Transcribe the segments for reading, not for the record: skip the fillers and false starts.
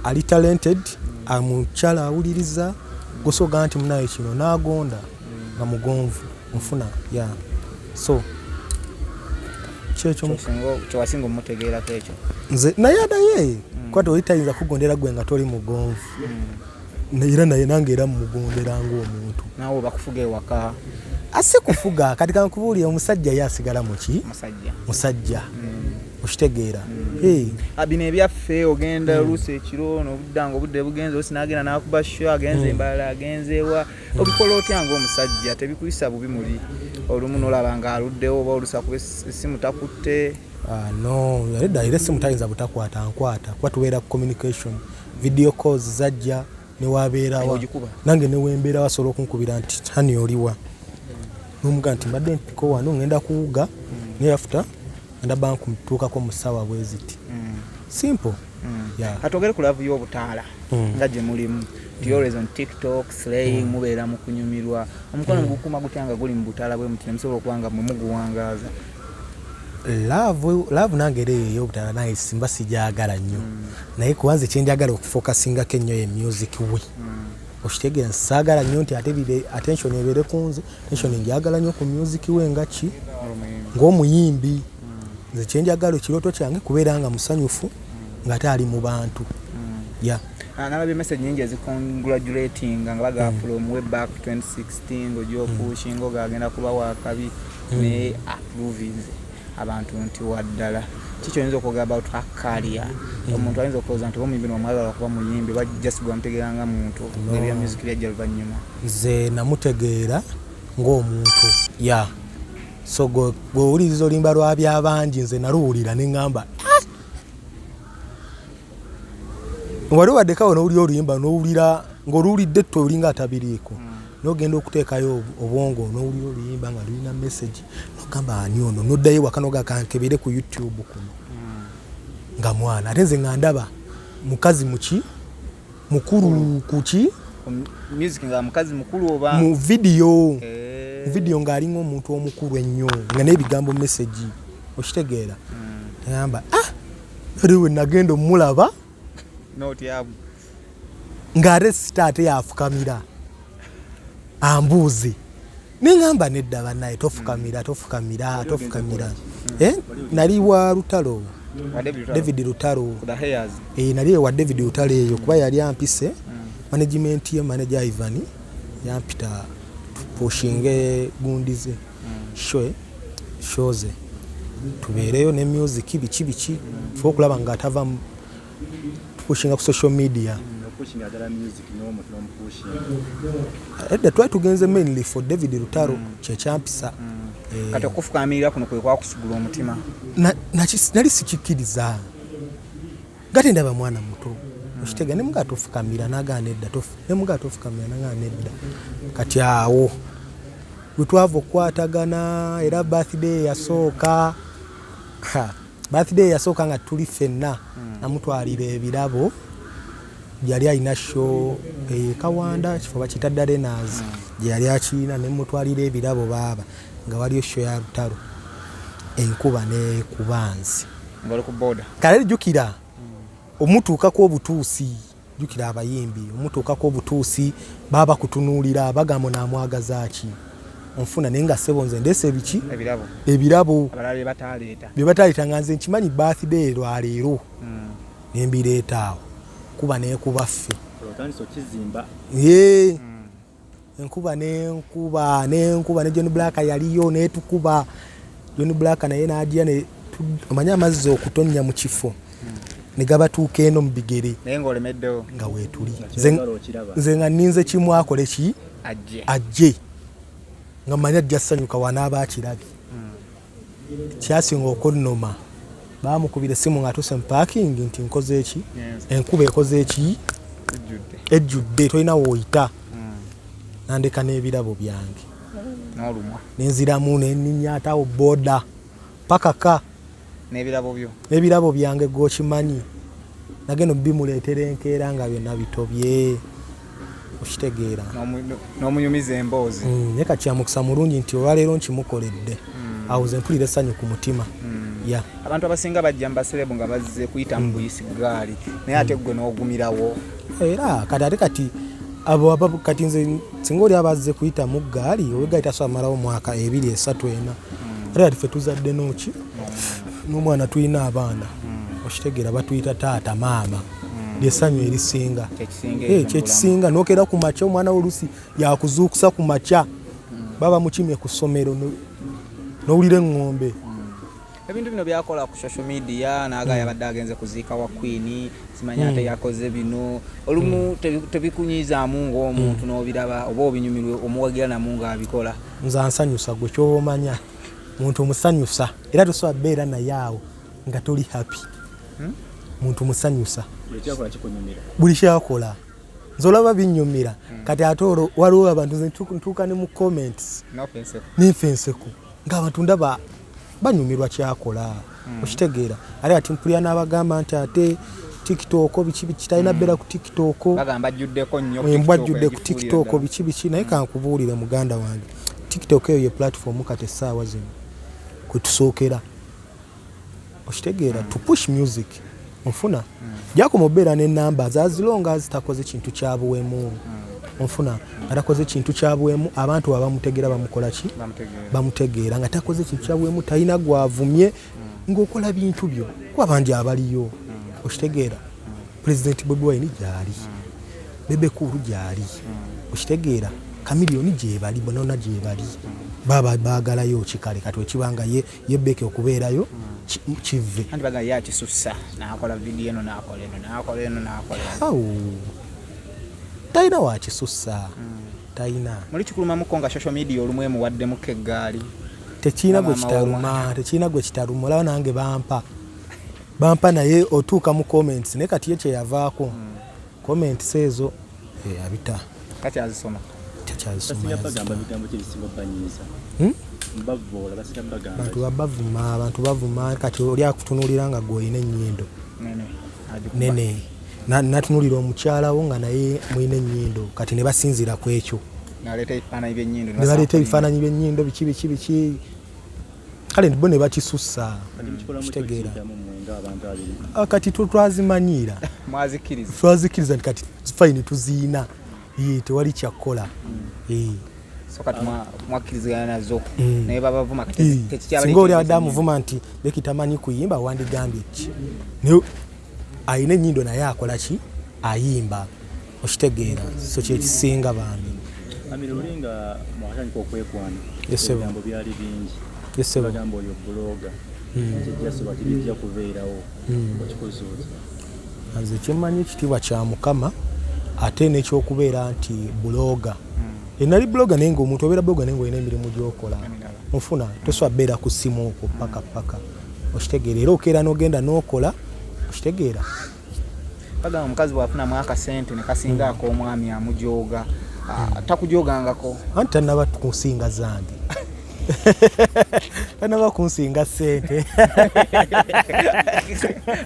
ali talented amuchala awuliriza gusoga nti munaye kino nagonda nga mugonvu mufuna ya so checho wasinga mutegeera kecho nze naye kwato oyitayinza kugondera gwe nga toli mugonvu era naye nange era mugondera ng'omuntu nawe bakufuga ewaka ase kufuga kati kankubuulira omusajja yasigala muki musajja okitegeera bino ebyaffe ogenda oluusi ekiro n'obuddanga obudde bugenze osinagenda n'akuba sho agenze embala agenzeewa obikola otya ng'omusajja tebikuyisa bubi muli olumu n'olaba ng'aluddewo oba oluusi akuba essimu takutte no edda era essimu tayinza butakwata nkwata kuba tubeera ku communication video calls zajja newabeerawa nange newembeera wasobola okunkubira nti hani oliwa n'omugaa nti mbadde ntiko wano ngenda kuwuga naye after ngenda banku mutuukako mu ssaawa bwe ziti simple atogere ku laavu y'obutaala nga gye mulimu ti always on TikTok slaying mubeera mu kunyumirwa omukono mugukuma gutya nga guli mu butaala bwe muti nemusobola okuba nga mwe muguwangaaza love nange era ey'obutaala naye simba sigyagala nnyo naye kubanza ekyenjagala okufocusingako ennyo ye music we okitegeera nsaagala nnyo nti ate attention ebeere ku nze attention njagala nnyo ku music we nga ki ng'omuyimbi nze kyenjagala ekirooto kyange kubeera nga musanyufu ng'ate ali mu bantu nalabye message nyingi ezicongratulating nga baga from way back 2016 ng'ogyopushinga ogagenda kuba wakabi ne approvinze abantu nti waddala kiki oyinza okwogera about her career omuntu ayinza okulowooza nti omuyimbi nomwagala kuba muyimbi oba just gwamutegeera nga muntu nebya music byajja luvannyuma nze namutegeera ng'omuntu so gw'owuliriza olimba lwa byabangi nze naluwulira ne ŋŋamba wali waddekawo n'owulira oluyimba n'owulira ng'oluwulidde tte olinga atabiriiko n'ogenda okuteekayo obwongo n'owulira oluyimba nga lulina message n'ogamba ani ono n'oddayo waka n'ogakankebere ku YouTube kuno nga mwana ate nze nga ndaba mukazi mukulu kuki music nga mukazi mukulu oba mu video ng'alinga omuntu omukulu ennyo nga n'ebigambo message okitegeera ngamba eriwe nagenda omulaba ng'ate sitaate yafukamira ambuuze neŋŋamba nedda bannaye tofukamira nali wa Lutalo David Lutalo nali ewa David Lutalo eyo kuba yali ampise management ye manager Ivan yampita tupushinge gundize shoze tubeereyo ne music biki okulaba nga atava tupushinga ku social media edda twali tugenze mainly for David Lutalo kyekyampisa kati okufukamirira kuno kwe kwakusugula omutima nali sikikkiriza gati ndaba mwana muto okitega ne muga tofukamira nagaana edda ne muga tofukamira nagaana edda kati awo bwe twava okukwatagana era birthday yasooka nga tuli ffenna namutwalira ebirabo yali alina show Kawanda kifo bakita Darenas yali akina ne mutwalira ebirabo baba nga waliyo show ya Lutalo enkuba ne kubanzi ngalo ku boda kale jukira omutuuka ko obutuusi jukira abayimbi omutuuka ko obutuusi baba kutunuulira bagamo na mwagaza ki onfuna nenga sebonze ndese ebiki ebirabo abalale bataleeta nganze nkimanyi birthday lwaleero nembireetaawo kuba nekuba ffe enkuba nenkuba ne John Black yaliyo netukuba John Black naye najja ne omanya amazzi okutonnya mu kifo ne gabatuuka eno mu bigere naye ng'olemeddewo nga weetuli nze nga nninze kimu akole ki ajje nga manya ajja ssanyuka wanaaba akirabye kyasinga okunnoma baamukubira essimu ng'atuuse mu parking nti nkoze eki enkuba ekoze eki ejjudde tolina wooyita nandeka n'ebirabo byange nenziramu nenninyaatawo boda pakaka n'ebirabo byange gwokimanyi nagenda bimuleetera enkeera nga byonna bitobye okitegeera n'omunyumiza emboozi naye kati kyamukisa mulungi nti olwaleero nkimukoledde awo ze mpulira essanyu ku mutima Yeah. Abantu abasinga bajja mbaselebo nga bazze kuyita mu buyisi gaali naye ate gwe n'ogumirawo. Era kati abo kati nze singa oli abazze kuyita mu gaali owegaita so amalawo mwaka 2 3 ena era ffe tuzadde n'oki n'omwana tulina abaana okitegeera batuyita taata maama lyessanyu erisinga kyekisinga n'okera ku makya omwana w'olusi yakuzuukusa ku makya baba mukimye ku ssomero n'owulira eŋŋombe. Ebintu bino byakola ku social media naga yabadde agenze kuziika wa Queen simanya ate yakoze bino olumu tebikunyiizaamu ng'omuntu n'obiraba oba obinyumirwe omuwagira namu ng'abikola. Nze ansanyusa gwe ky'omanya muntu musanyusa era tosobola beera naye awo nga toli happy. Muntu musanyusa buli kyakola nze olaba binnyumira kati ate waliwo abantu nze ntuuka ne mu comments ninfenseko ng'abantu ndaba banyumirwa kyakola okitegeera ate ati mpulira n'abagamba nti ate TikTok biki talina beera ku TikTok bagamba ajjuddeko nnyo mbwajjudde ku TikTok biki naye kankubuulire muganda wange TikTok eyo ye platform kati essaawa zino kwe tusookera okitegeera to push music onfuna gyakoma obeera n'ennamba zazilonga zitakoze kintu kyabuwemu onfuna atakoze kintu kyabuwemu abantu abamutegeera bamukola ki bamutegeera nga takoze kintu kyabuwemu talina gwavumye ng'okola bintu byo kuba bangi abaliyo okitegeera President Bobi Wine gyali Bebe Cool gyali okitegeera Kamiliyoni gyebali bonona gyebali baba baagalayo kikale kati ekibanga ye Beke okubeerayo kive andi baga yakisussa n'akola video eno n'akola eno talina wakisussa talina muli kikulumamuko nga social media olumu emuwaddemuko eggaali tekiina gwe kitaluma olaba nange bampa naye otuuka mu comments naye kati ye kyeyavaako comments ezo abita kati azisoma abantu bavuma kati oli akutunuulira nga gweolina ennyindo nene natunulira omukyala wo nga naye mwine ennyindo kati ne basinzira ku ekyo ne baleeta ebifaananyi by'ennyindo biki kale bo ne bakisussa kitegeera kati twazimanyira twazikiriza nti kati fayini tuziina tewali kyakkola so kati mwakkirizigana nazo naye babavuma singa oli abadde amuvuma nti Beki tamanyi kuyimba wandigambye ki naye ayina ennyindo naye akola ki ayimba okitegeera so kyekisinga baami olinga mwatandika okwekwana ebigambo byali bingi bagamba oyo buloga kijjasoba tibijja kubeerawo okikuzuuza nze kyemmanyi ekitiibwa kya Mukama ate n'ekyokubeera nti buloga enali buloga naye ng'omuntu obeera buloga naye ng'olina emirimu gy'okola ofuna tosobola beera ku ssimu okwo paka okitegeera era okeera n'ogenda n'okola okitegeera bagamba omukazi bw'afunamu akasente ne kasinga ak'omwami amujooga takujoogangako anti tannaba kunsinga zange tannaba kunsinga ssente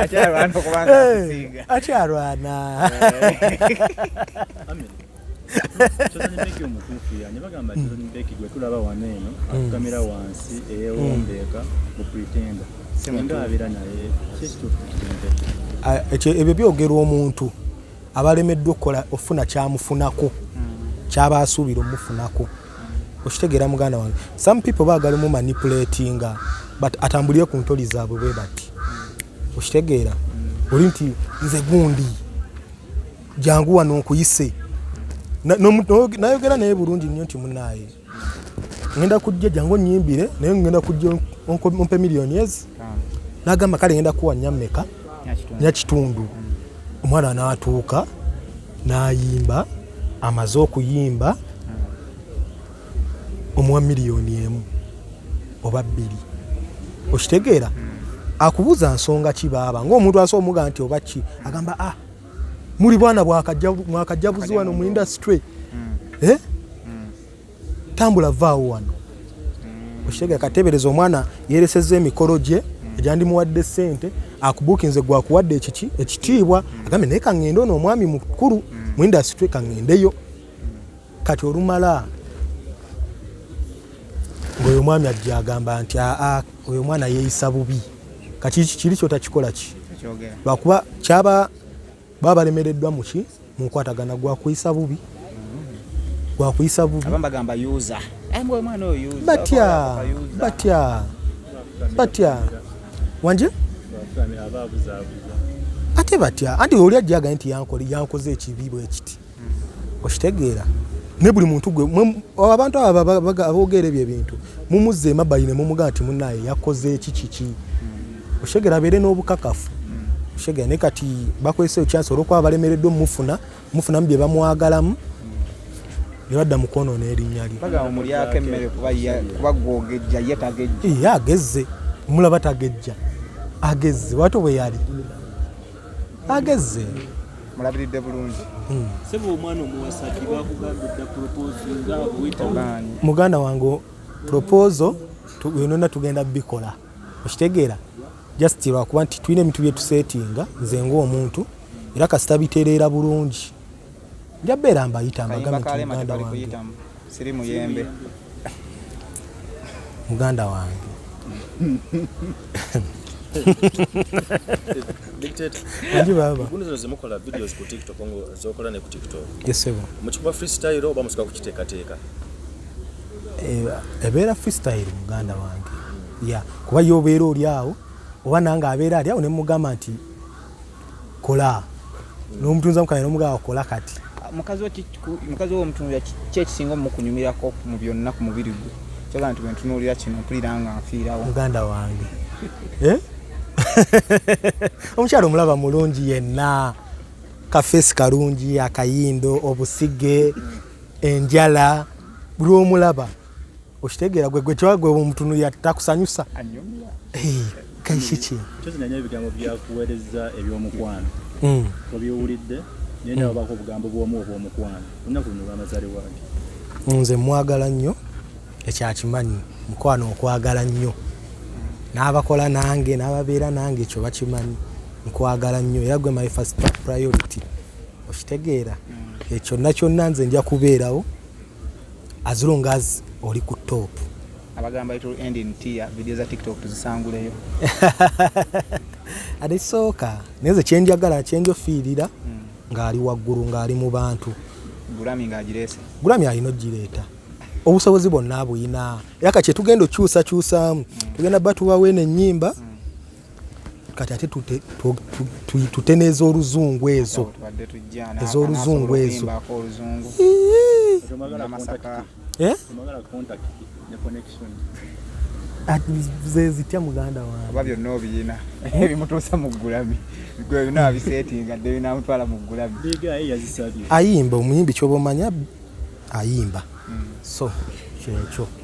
akyalwana okubanga akusinga akyalwana Beki omutuufu ne bagamba Beki gwe tulaba wano eno akukamera wansi eyewombeeka mu pretenda singa abeera naye ekyo ebyo byogerwa omuntu abalemeddwa okukola ofuna kyamufunako kyaba asuubira omufunako okitegeera muganda wange some people baagala mu manipulatinga but atambulire ku ntoli zaabwe bwe bati okitegeera oli nti nze gundi jangu wano nkuyise nayogera naye bulungi nnyo nti munaaye ngenda kujja jangu onnyimbire naye ngenda kujja ompe millionaires n'agamba kale ngenda kuwa nyammeka nyakitundu omwana n'atuuka n'ayimba amaze okuyimba omuwa miliyoni emu oba 2 okitegeera akubuuza nsonga ki baaba ng'omuntu asobola omuga nti oba ki agamba muli bwana mwakajjabuzi wano mu industry tambula vaawo wano okitegeera kateebereza omwana yeeresezza emikolo gye egyandimuwadde ssente akubuukinze gwakuwadde ekitiibwa agambe naye kaŋŋende ono omwami mukulu mu industry kaŋŋendeyo kati olumala ng'oyo omwami ajja agamba nti oyo omwana yeeyisa bubi kati kiri kyotakikola ki kyogera lwakuba kyaba babalemereddwa muki munkwatagana gwakuyisa bubi abamba gamba user mbwe mwana oyo user batya wanje ate batya anti oli ajjaga nti yankoze ekibi bwe kiti okitegeera ne buli muntu gwe abantu aboogera ebyo ebintu mumuzze emabbali ne mumugaa nti munnaye yakoze ekiki oshegera abeere n'obukakafu oshegera ne kati bakozesa ekyansi olw'okuba balemereddwa mufunamu bye bamwagalamu ne badda mu kwonoona erinnya lye bagamba mulyako emmere kuba gwogejja ye tagejja agezze mulaba tagejja agezze wato bwe yali agezze mulabiridde bulungi sebo omwana omuwasati bakugambidde propose nga bwita muganda wange proposal wenona tugenda bikola okitegeera just lwakuba nti tulina emintu bye tusetinga nze ng'omuntu era kasita bitereera bulungi njabbeera mbayita mbagambe muganda wange siri muyembe muganda wange dictator andi baba guno zimukola videos ku TikTok ngo zokola ne ku TikTok yesebo muchikuba freestyle oba musika kuchiteekateeka ebeera freestyle muganda wange ya kuba yobeera oli awo oba nange abeera ali awo ne mugamba nti kola n'omutunza mukanya n'omugamba kola kati mukazi w'omutunzi kyekisinga omukunyumirako mu byonna ku mubiri gwe kyoga nti bwentunuulira kino mpulira nga nfiirawo muganda wange omukyalo omulaba mulungi yenna kafeesi kalungi akayindo obusige enjala buli omulaba okitegeera gwe kyagwe omutunulira takusanyusa kaishiki kyozinanya ebigambo byakuweereza ebyomukwano obyowulidde naye wabako obugambo bwomu obwomukwano olunaku luno lw'amazaalibwa ge nze mwagala nnyo ekyakimanyi mukwano okwagala nnyo n'abakola nange n'ababeera nange ekyo bakimanyi nkwagala nnyo era gwe my first priority okitegeera ekyo kyonna nze nja kubeerawo as long as oli ku top abagamba itu end in tier video za TikTok tuzisanguleyo adisooka neze kyenjagala kyenjofiirira ng'ali waggulu ng'ali mu bantu Grammy ng'agirese Grammy alina ogireeta obusobozi bonna buyina era kati tugenda okyusakyusaamu tugenda batubawo n'ennyimba kati ate tuteneeza oluzungu ezo ez'oluzungu ezo zezitya muganda wange oba byonna obiyina ebimutuusa mu Grammy gwe byonna wabiseetinga dde binamutwala mu Grammy ayimba omuyimbi kyoba omanya ayimba so kyekyo